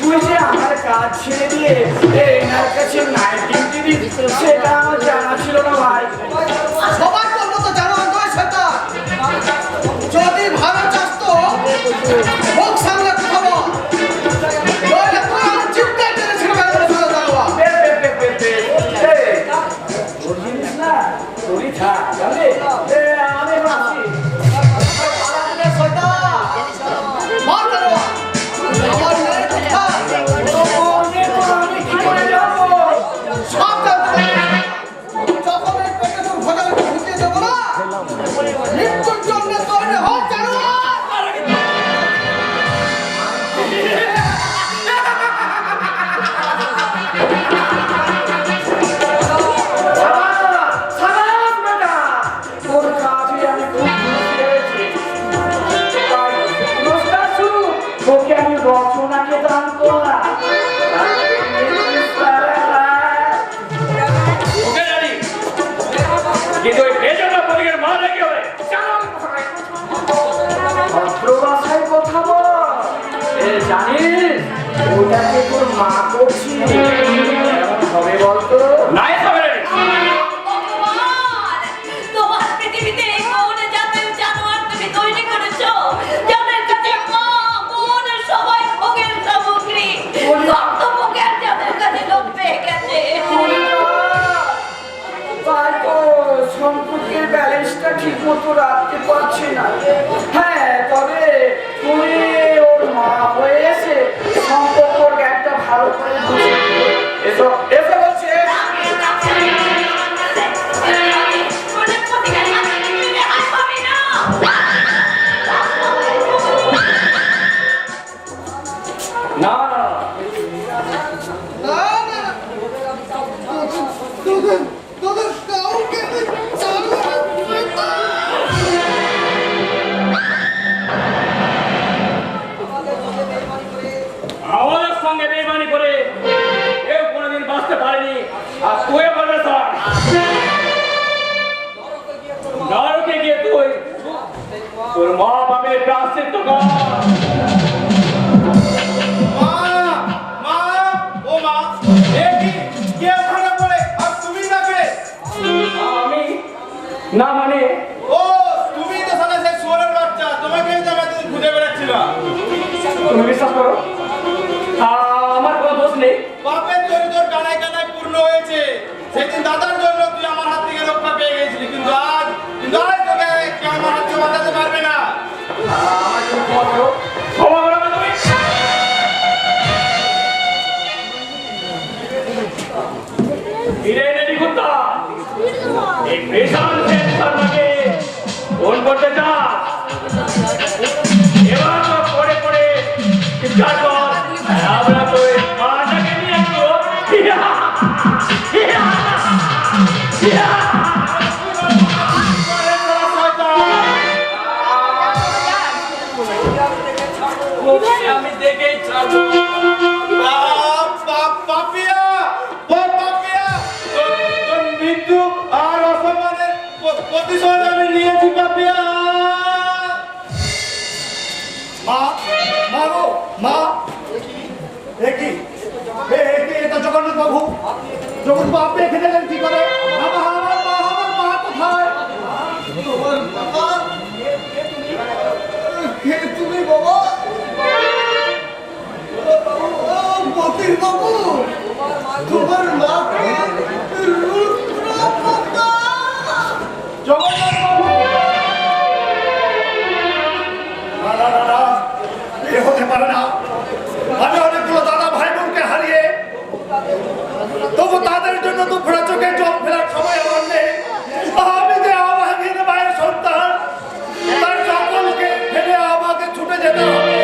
তুই যে আমার কাজ ছেড়ে দিয়ে এনার কাছে নাইট ডিউটি দিবি, সেটা আমার জানা ছিল না ভাই। সবাই তোর মতো জানো নয় শয়তান। যদি ভালো চাস তো মুখ সামনে কথা বল, নইলে তোর আমার চিপকাই টেনে ছেড়ে বের করে ফেলে দেবো। তোর জিনিস না, তোরই থাক, জানলি? আমি ভাবছি মার কেন? আমার মেয়ের কথা আমি কি করে যাবো? সব জানতে পারি। যখন এই পেটে তোর ভোজনকে ঢুকিয়ে দেবো না, মৃত্যুর জন্য তৈরি হোক জানোয়ার। সাবাস বেটা, তোর কাজে আমি খুব খুশি হয়েছি। তাই নমস্কার শুরু, তোকে আমি রচনাকে দান করলাম। ওকে জানি, কিন্তু ওই বেজন্মা পথিকের মা নাকি হবে? ভদ্র ভাষায় কথা বল। জানিস ওটাকে তোর মা করছি, এমন হবে বলতো? নাই হবে না। ভগবান, তোমার পৃথিবীতে এই কোন জাতের জানোয়ার তুমি তৈরি করেছো, যাদের কাছে মা, বোন সবাই ভোগের সামগ্রী, রক্তভোগের যাদের কাছে লোভ পেয়ে গেছে। তাই তো সম্পর্কের ব্যালেন্সটা ঠিক মতো রাখতে পারছি না। হ্যাঁ, তবে তুমি ওর মা হয়ে এসে সম্পর্কের একটা ভালো করে বুঝে ভীষণ শেষ শর্মাকে ফোন করতে চাস এবার তো পড়ে পড়ে চিৎকার কর আমরা তো এই মাটাকে নিয়ে আসবো আমি দেখেই ছাড়বো পাপিয়া পাপিয়া তোর মৃত্যু আর অসম্মানের প্রতিশোধ আমি নিয়েছি পাপিয়া মা মা গো মা একই এটা জগন্নাথ বাবু জগন্নাথ বাবু আপনি এখানে এলেন কি করে আমার মা কোথায় তুমি বাবা মতির বাবু তোমার মা জগন্নাথ বাবু না এ হতে পারে না আমি অনেকগুলো দাদা ভাই বোনকে হারিয়ে তবু তাদের জন্য দুপুরে চোখে জল ফেলার সময় আমার নেই আমি যে অভাগীন মায়ের সন্তান তার সকলকে ফেলে আমাকে ছুটে যেতে হবে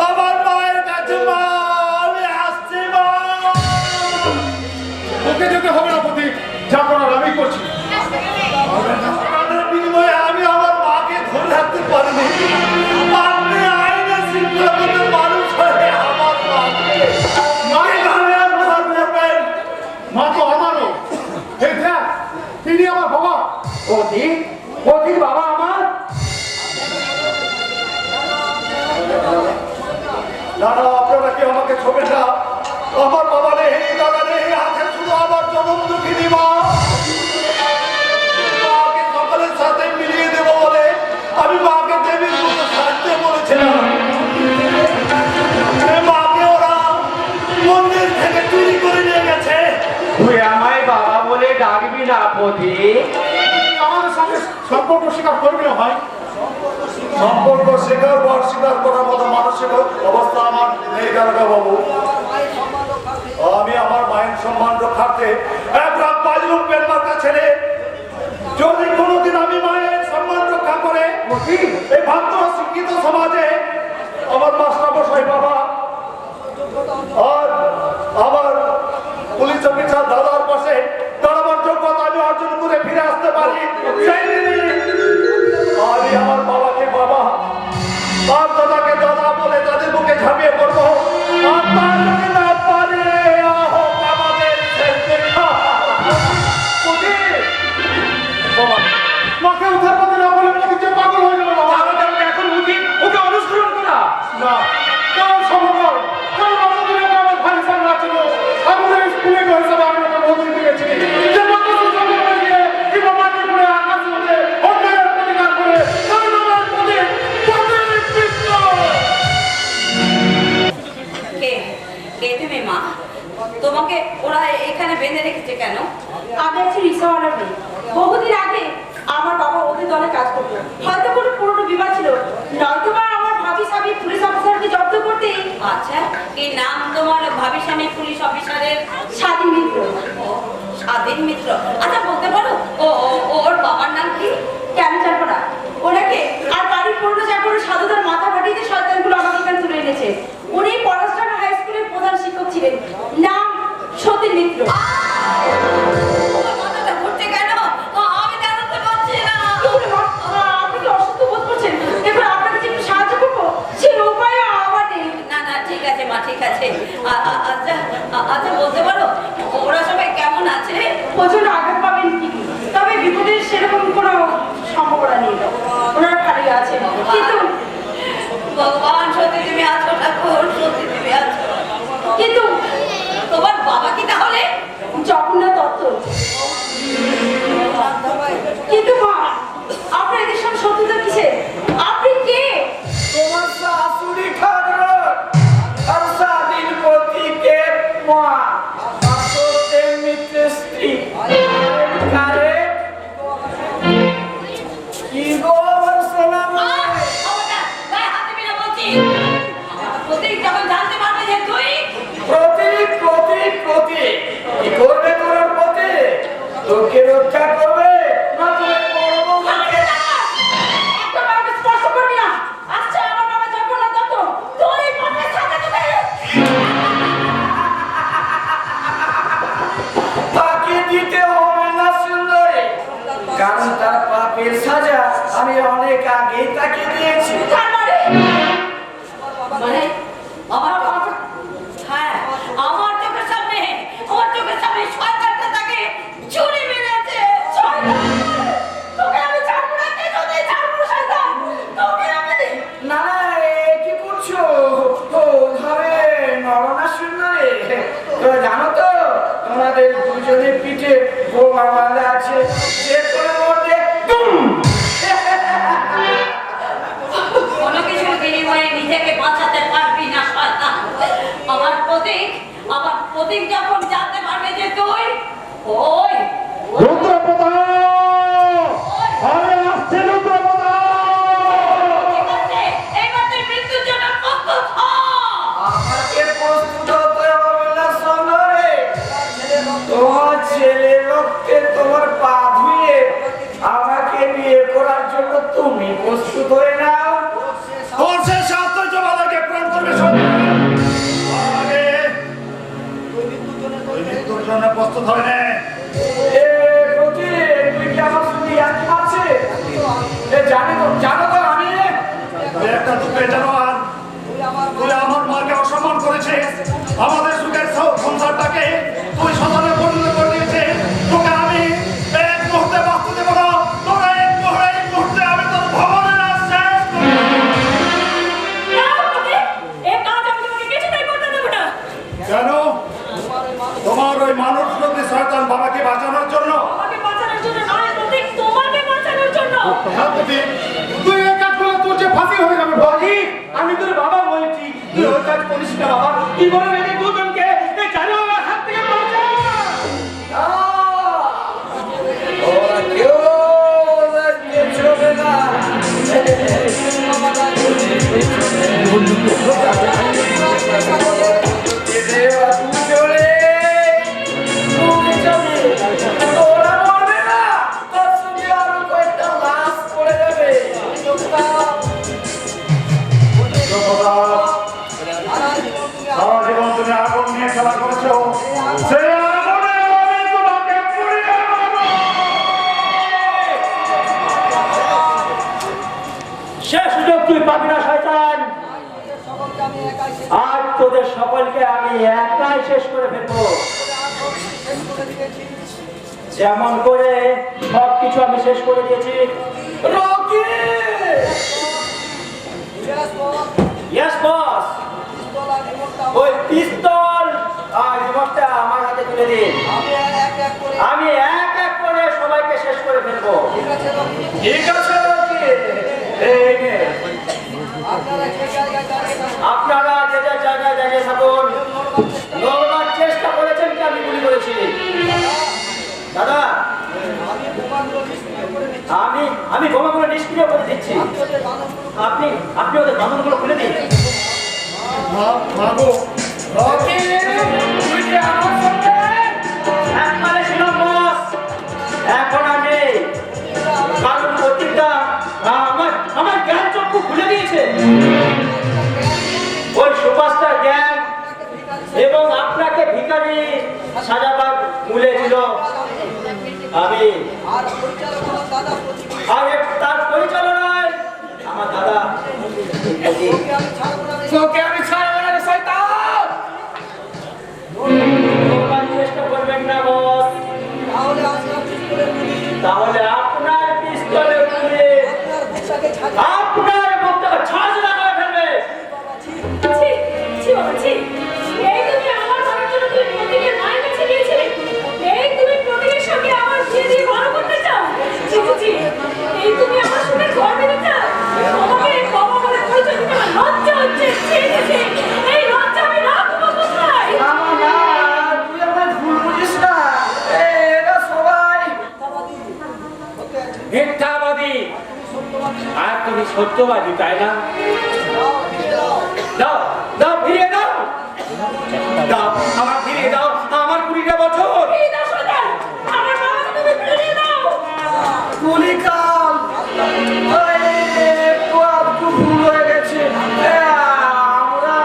আমার মায়ের কাছে মা আমি আসছি মা ওকে যেতে হবে না প্রতীক যা করার আমি করছি বিনিময়ে আমি আমার মাকে ধরে রাখতে পারিনি আপনি আইনের শৃঙ্খলা মানুষ হয়ে আমার মা তো আমারও তিনি আমার বাবা অতীত বাবা আমার দাদা আপনারা কি আমাকে ছোবেন না আমার বাবা নেই দাদা নেই আছে শুধু আমার জনম দুঃখিনী মা মাকে সকলের সাথে মিলিয়ে দেবো বলে আমি মাকে দেবীর মতো সাজতে বলেছিলাম মাকে ওরা মন্দির থেকে চুরি করে নিয়ে গেছে তুই আমায় বাবা বলে ডাকবি না প্রতীক আমাদের সঙ্গে সম্পর্ক স্বীকার করবি না ভাই সম্পর্ক স্বীকার বা অস্বীকার করার মতো মানসিক অবস্থা আমার নেই দারোগা বাবু আমি আমার মায়ের সম্মান রক্ষার্থে এক রাত বাজলুম বেলমার্কা ছেড়ে যদি কোনোদিন আমি মায়ের সম্মান রক্ষা করে এই ভক্ত শিক্ষিত সমাজে আমার মাস্টারমশাই বাবা আর আমার পুলিশ অফিসার দাদার পাশে দাঁড়াবার যোগ্যতা আমি অর্জন করে ফিরে আসতে পারি সেই দিনই আমি আমার বাবাকে বাবা আর দাদাকে দাদা বলে তাদের মুখে ঝাঁপিয়ে পড়বো আর তা যদি না পারে হোক আমাদের শেষ দেখা। মাকে উদ্ধার করতে না বলে যে পাগল হয়ে গেল এখন উচিত ওকে অনুসরণ করা না কারণ সম্ভব নয় কারণ আমাদের আমার ভাই সামনে আছে আমাদের স্কুলে হিসাবে আমি ওকে বহুত দিতে গেছি যে মাদ্রাসা সম্পর্কে গিয়ে কিংবা মাঠে ঘুরে আকাশ উঠে অন্যায়ের প্রতিকার করে কারণ আমার প্রতি কে তুমি মা তোমাকে ওরা এখানে বেঁধে রেখেছে কেন আমি আছি রিক্সাওয়ালার মেয়ে। বহুদিন আগে আমার বাবা ওদের দলে কাজ করতো, হয়তো কোনো পুরনো বিবাহ ছিল, নয়তো বা আমার ভাবি স্বামী পুলিশ অফিসারকে জব্দ করতে। আচ্ছা কি নাম তোমার ভাবি স্বামী পুলিশ অফিসারের স্বাধীন মিত্র। ও, স্বাধীন মিত্র আচ্ছা বলতে পারো ওর বাবার নাম কি কেন জানবো না ওনাকে? আর বাড়ির পুরনো চাকরের সাধুদার মাথা ফাটিয়ে শয়তানগুলো আমাকে এখানে তুলে এনেছে। উনি পলাশডাঙ্গা হাই স্কুলের প্রধান শিক্ষক ছিলেন, নাম সতীন মিত্র। তোমার মাথাটা ঘুরছে কেন আমি জানতে পারছি না আপনি কি অসুস্থ বোধ করছেন? এবার আপনাকে যে একটু সাহায্য করবো সে উপায় আমার নেই। না না ঠিক আছে মা ঠিক আছে আচ্ছা আচ্ছা বলতে পারো ওরা সবাই কেমন আছে প্রচন্ড আঘাত পাবেন ঠিকই, তবে বিপদের সেরকম কোনো সম্ভাবনা নেই। ওনার ভালো আছে, কিন্তু ভগবান সত্যি তুমি আছো ঠাকুর সত্যি তুমি আছো কিন্তু তোমার বাবা কি তাহলে জগন্নাথ দত্ত। কিন্তু মা আপনার এদের সঙ্গে শত্রুতা কিসের? আপনি কে? তোমার শাশুড়ি ঠাকুর আর স্বাধীন প্রতীকের মা আসলে মিত্রের স্ত্রী কি গো আমার সোনা মা গায়ে হাতে মিলে বলছি প্রতীক যখন জানতে পারবে যে তুই প্রতীক প্রতীক প্রতীক কি করবে তোর প্রতীক তোকে রক্ষা করবে আমার আছে, যে কোনো মুহূর্তে দুম। কোনো কিছুর বিনিময়ে নিজেকে বাঁচাতে পারবি না শয়তান। আমার প্রতীক যখন জানতে পারবে যে তুই ওই এবার তুই মৃত্যুর জন্য প্রস্তুত হ। আমাকে প্রস্তুত হতে হবে না সোনারে। তোমার ছেলে রক্তে তোমার পা ধুয়ে আমাকে বিয়ে করার জন্য তুমি প্রস্তুত হয়ে নাও। তোর সে শাস্ত্র বাবাকে পূরণ করবে আগে ওই মৃত্যুর জন্য প্রস্তুত হয় না। এ প্রতি তুই কি আমার সঙ্গে একই আছে? এ জানো তো আমি তুই একটা দুঃখে জানোয়ার। তুই আমার মাকে অসম্মান করেছিস, আমাদের সুখের সংসারটাকে তুই সন্তানে পরিণত করে দিয়েছিস। তোকে আমি এক মুহূর্তে বাঁচতে দেবো না। তোরা এই মুহূর্তে আমি তোর ভবনে না শেষ করবো। এই কাজ আমি তোমাকে কিছুতেই করতে দেব না। কেন? তোমার ওই মানুষ রূপী শয়তান বাবাকে বাঁচানোর জন্য? আমাকে বাঁচানোর জন্য নয় প্রতীক, তোমাকে বাঁচানোর জন্য। হ্যাঁ প্রতীক, তুই এই কাজ করলে তোর যে ফাঁসি হয়ে যাবে। বাজি, আমি তোর বাবা বলছি, তুই ওই কাজ করিস না বাবা। কি করে রেখে দুজনকে এই জানোয়ারের হাত থেকে বাঁচা। ওরা কেউ কিছু হবে না। ওরা মরবে না, তার সঙ্গে আরো কয়েকটা লাশ পড়ে যাবে। সারা জীবন তুমি আগুন নিয়ে খেলা করেছো, সেই আগুনে আমি তোমাকে পুড়িয়ে মারবো। শেষ সুযোগ তুই পাবি না শয়তান। আজ তোদের সকলকে আমি একাই শেষ করে ফেলবো। যেমন করে সবকিছু আমি শেষ করে দিয়েছি। রকি! Yes boss. ওই পিস্তল আর রিমোটটা আমার হাতে তুলে দিন। আমি এক এক করে সবাইকে শেষ করে ফেলবো। ঠিক আছে রকি, এই নে। আপনারা যে যার জায়গায় দাঁড়িয়ে থাকুন। লড়বার চেষ্টা করেছেন কি আমি গুলি করেছি? দাদা, আমি বোমাগুলো নিষ্ক্রিয় করে দিচ্ছি। আপনি ওদের বাঁধনগুলো খুলে দিন। মাগো, রকি, তুই কি আমার সঙ্গে? একবারে ছিলাম বস, এখন আমি কারণ প্রতিটা আমার জ্ঞান চক্ষু খুলে দিয়েছে। ওই সুপারস্টার গ্যাং এবং আপনাকে ভিখারি সাজাবার মূলে ছিল আমি, আর তার পরিচালনায় আমার দাদা। তোকে আমি ছাড়বো না রে শয়তান! বলবার চেষ্টা করবেন না বস, তাহলে আপনার পিস্তলের গুলি আপনার মুখটাকে ছাঁচড়া করে ফেলবে। ছি, ছি বাবা, ছি। এই তুমি আমার মারার জন্য তুমি প্রতীকের মায়ের কাছে গিয়েছিলে। এই তুমি প্রতীকের সঙ্গে আমার বিয়ে দিয়ে বড় করতে চাও। ছি, ছি, ছি। এই তুমি আমার সঙ্গে ঘর বেঁধে চাও। তোমাকে বাবা বলে পরিচয় দিতে আমার লজ্জা হচ্ছে। ছি, ছি, ছি। এই লজ্জা আমি রাখবো কোথায়? না, তুই আমায় ভুল বুঝিস না। এরা সবাই মিথ্যাবাদী। আর তুমি সত্যবাদী, তাই না? দাও দাও, ফিরিয়ে দাও। দাও, আমার ফিরিয়ে দাও আমার 20টা বছর। এই দাও শয়তান, আমার বাবাকে তুমি ফিরিয়ে দাও। কুলিকাল, একটু ভুল হয়ে গেছে। আমরা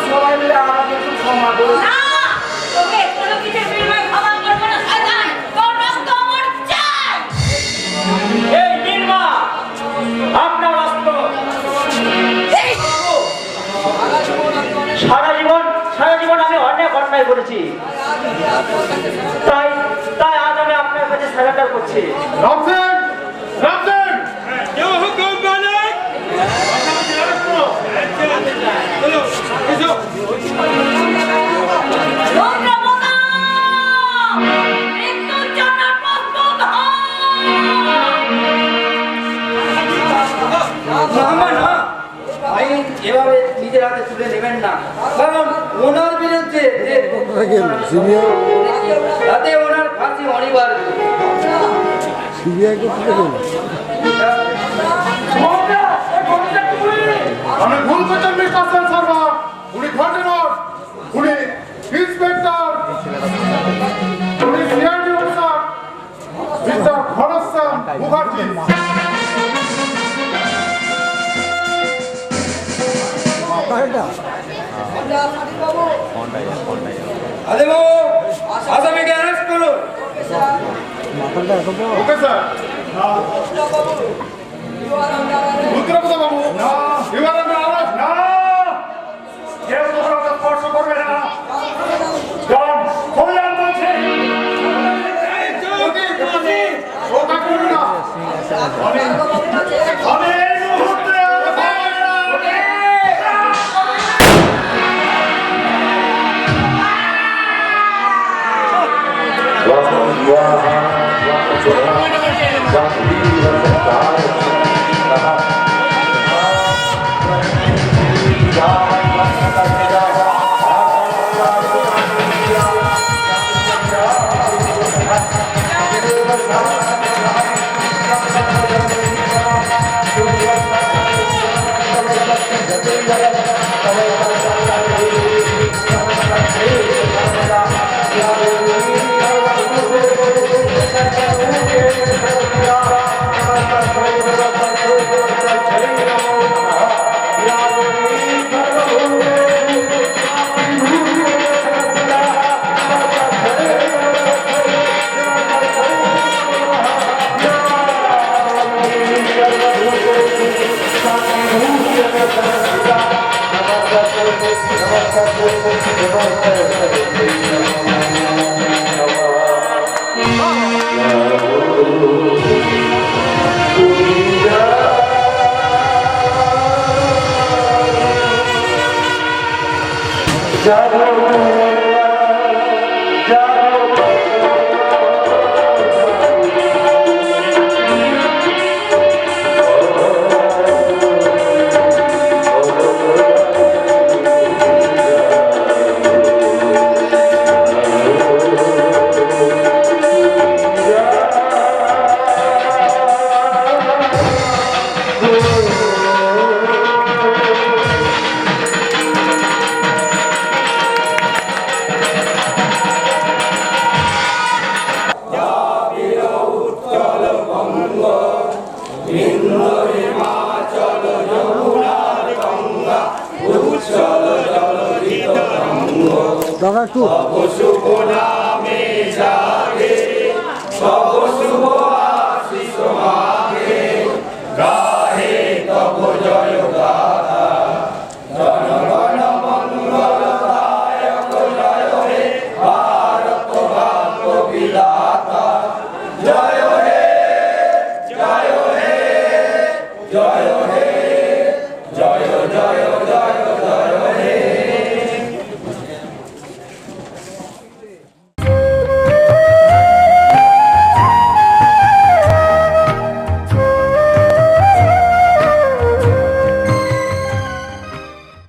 সবাই মিলে আমাকে একটু ক্ষমা করে না, তোকে কোনো কিছুর বিনিময়ে ক্ষমা করবো না শয়তান। তোর রক্ত আমার চাই। এই নির্মা, আপনার অস্ত্র। এই সারা জীবন আমি অনেক অন্যায় করেছি, তাই তাই আজ আমি আপনার কাছে সারেন্ডার করছি। রামসেন, রামসেন, কেউ হুকুম মালিক। রুদ্রপ্রতাপ! মৃত্যুর জন্য এভাবে নিজের হাতে তুলে নেবেন না, কারণ ওনার বিরুদ্ধে তাতে ওনার ফাঁসি অনিবার্য। আমি ভুল করছেন মিস্টার সেন শর্মা, উনি ঘটে নন, উনি ইন্সপেক্টর, উনি CID officer mister Ghanshyam Mukherjee. আদেবো আসামিকে অ্যারেস্ট করুন। Okay sir. Rudrapratap Babu, you R under arrest. না, কেউ তোমাকে স্পর্শ করবে না। জন, কল্যাণ বলছে। ওটা করবে না। আমি এই মুহূর্তে দাদা একটু